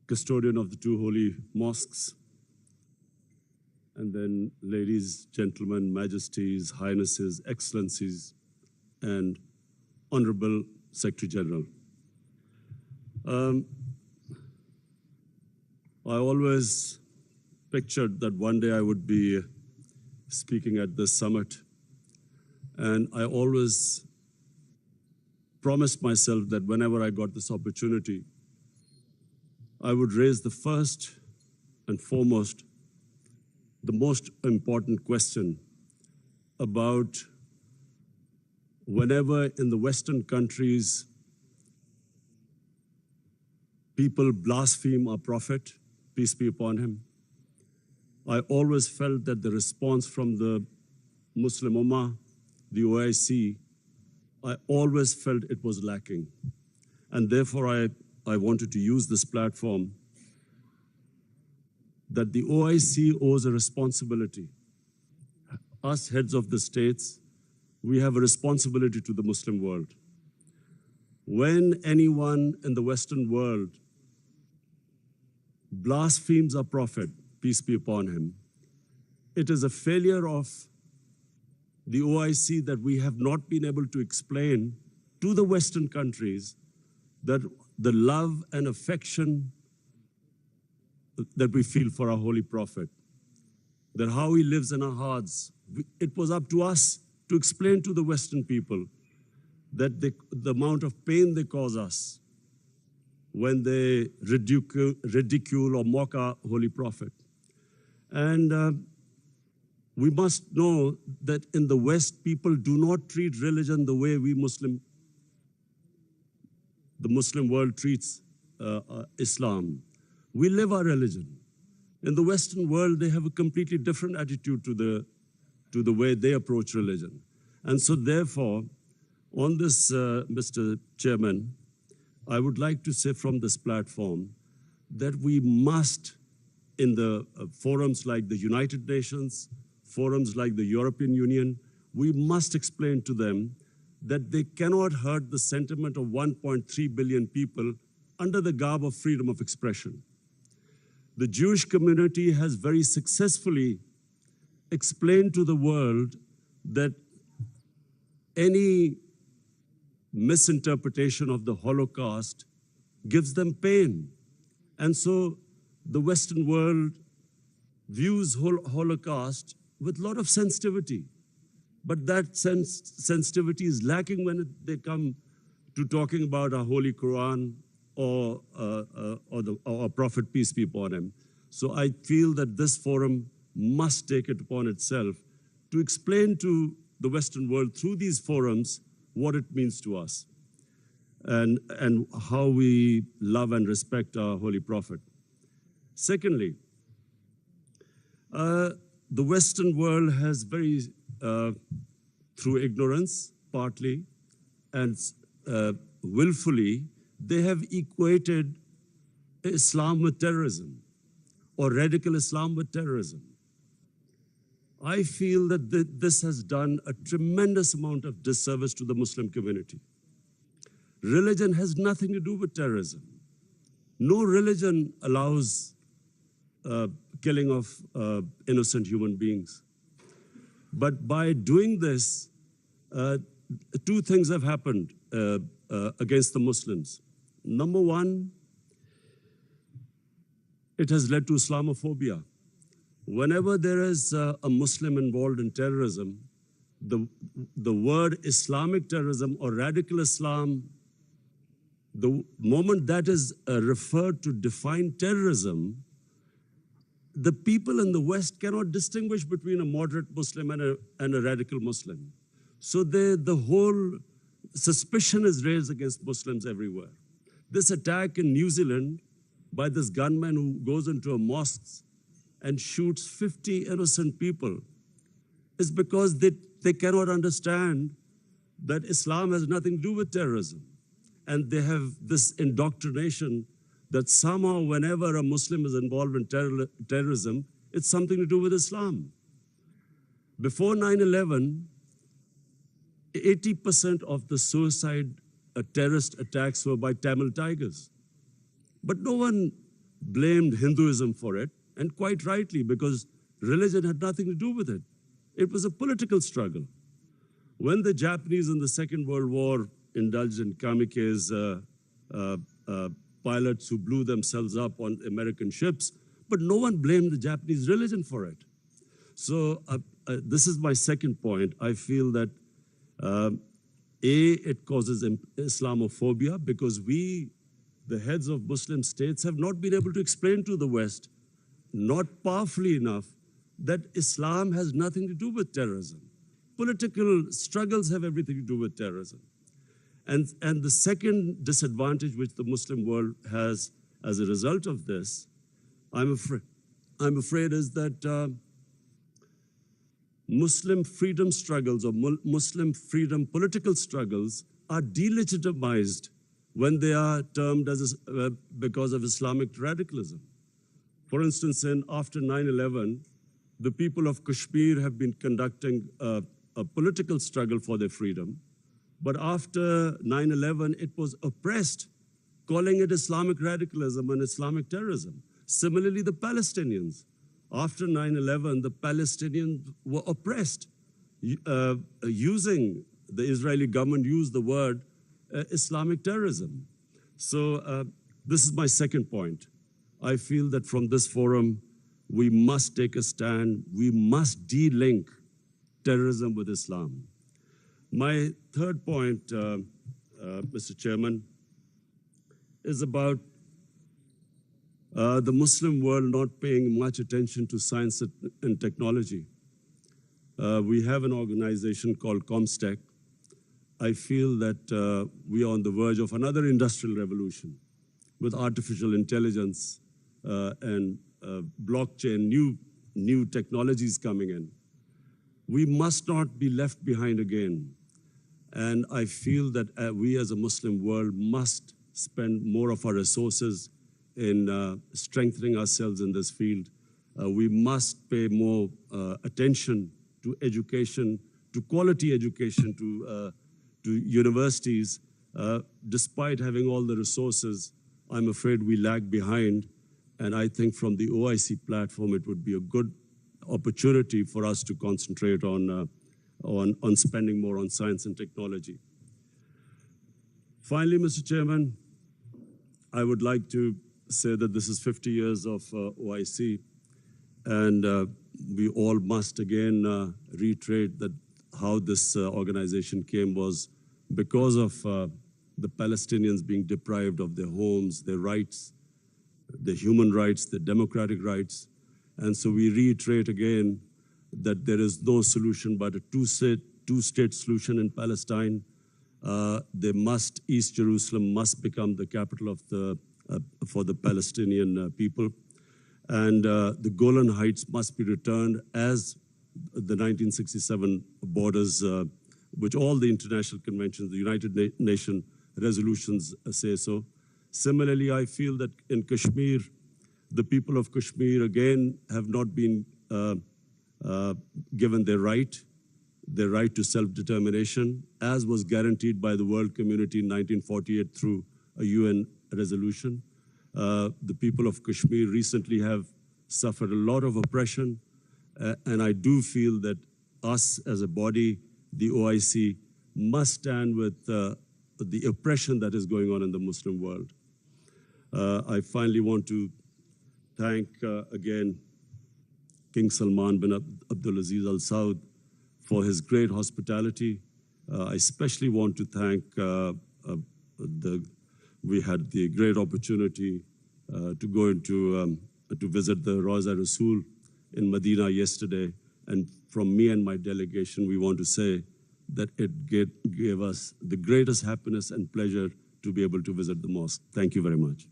custodian of the two holy mosques, and then ladies, gentlemen, majesties, highnesses, excellencies, and Honorable Secretary General. I always pictured that one day I would be speaking at this summit, and I always promised myself that whenever I got this opportunity, I would raise the first and foremost, the most important question about whenever in the Western countries people blaspheme our Prophet, peace be upon him, I always felt that the response from the Muslim Ummah, the OIC, I always felt it was lacking. And therefore I wanted to use this platform that the OIC owes a responsibility. Us heads of the states, we have a responsibility to the Muslim world. When anyone in the Western world blasphemes our Prophet, peace be upon him, it is a failure of the OIC that we have not been able to explain to the Western countries that the love and affection that we feel for our Holy Prophet, that how he lives in our hearts. It was up to us to explain to the Western people that the amount of pain they cause us when they ridicule or mock our Holy Prophet. And we must know that in the West, people do not treat religion the way the Muslim world treats Islam. We live our religion. In the Western world, they have a completely different attitude to the way they approach religion. And so therefore, on this, Mr. Chairman, I would like to say from this platform that we must, in the forums like the United Nations, forums like the European Union, we must explain to them that they cannot hurt the sentiment of 1.3 billion people under the garb of freedom of expression. The Jewish community has very successfully explained to the world that any misinterpretation of the Holocaust gives them pain. And so the Western world views Holocaust with a lot of sensitivity. But that sensitivity is lacking when they come to talking about our Holy Quran or our Prophet, peace be upon him. So I feel that this forum must take it upon itself to explain to the Western world through these forums what it means to us and how we love and respect our Holy Prophet. Secondly, the Western world has very, through ignorance partly and willfully, they have equated Islam with terrorism or radical Islam with terrorism. I feel that this has done a tremendous amount of disservice to the Muslim community. Religion has nothing to do with terrorism. No religion allows killing of innocent human beings. But by doing this, two things have happened against the Muslims. Number one, it has led to Islamophobia. Whenever there is a Muslim involved in terrorism, the word Islamic terrorism or radical Islam, the moment that is referred to define terrorism, the people in the West cannot distinguish between a moderate Muslim and a radical Muslim. So the whole suspicion is raised against Muslims everywhere. This attack in New Zealand by this gunman who goes into a mosque and shoots 50 innocent people is because they cannot understand that Islam has nothing to do with terrorism. And they have this indoctrination that somehow whenever a Muslim is involved in terrorism, it's something to do with Islam. Before 9/11, 80% of the suicide terrorist attacks were by Tamil tigers. But no one blamed Hinduism for it, and quite rightly, because religion had nothing to do with it. It was a political struggle. When the Japanese in the Second World War indulged in kamikaze pilots who blew themselves up on American ships, but no one blamed the Japanese religion for it. So this is my second point. I feel that it causes Islamophobia because we, the heads of Muslim states, have not been able to explain to the West, not powerfully enough, that Islam has nothing to do with terrorism. Political struggles have everything to do with terrorism. And the second disadvantage which the Muslim world has as a result of this, I'm afraid is that Muslim freedom struggles or Muslim freedom political struggles are delegitimized when they are termed as because of Islamic radicalism. For instance, after 9/11, the people of Kashmir have been conducting a political struggle for their freedom. But after 9/11, it was oppressed, calling it Islamic radicalism and Islamic terrorism. Similarly, the Palestinians. After 9/11, the Palestinians were oppressed, using, the Israeli government used the word Islamic terrorism. So this is my second point. I feel that from this forum, we must take a stand. We must de-link terrorism with Islam. My third point, Mr. Chairman, is about the Muslim world not paying much attention to science and technology. We have an organization called ComStech. I feel that we are on the verge of another industrial revolution with artificial intelligence and blockchain, new technologies coming in. We must not be left behind again. And I feel that we as a Muslim world must spend more of our resources in strengthening ourselves in this field. We must pay more attention to education, to quality education, to universities. Despite having all the resources, I'm afraid we lag behind. And I think from the OIC platform, it would be a good opportunity for us to concentrate on spending more on science and technology. Finally, Mr. Chairman, I would like to say that this is 50 years of OIC, and we all must again reiterate that how this organization came was because of the Palestinians being deprived of their homes, their rights, their human rights, their democratic rights. And so we reiterate again that there is no solution but a two-state solution in Palestine. East Jerusalem must become the capital of for the Palestinian people. And the Golan Heights must be returned as the 1967 borders, which all the international conventions, the United Nations resolutions say so. Similarly, I feel that in Kashmir, the people of Kashmir again have not been given their right to self-determination, as was guaranteed by the world community in 1948 through a UN resolution. The people of Kashmir recently have suffered a lot of oppression, and I do feel that us as a body, the OIC, must stand with the oppression that is going on in the Muslim world. I finally want to thank again King Salman bin Abdulaziz Al Saud for his great hospitality. I especially want to thank we had the great opportunity to go into to visit the Rawza Rasul in Medina yesterday, and from me and my delegation, we want to say that it gave us the greatest happiness and pleasure to be able to visit the mosque. Thank you very much.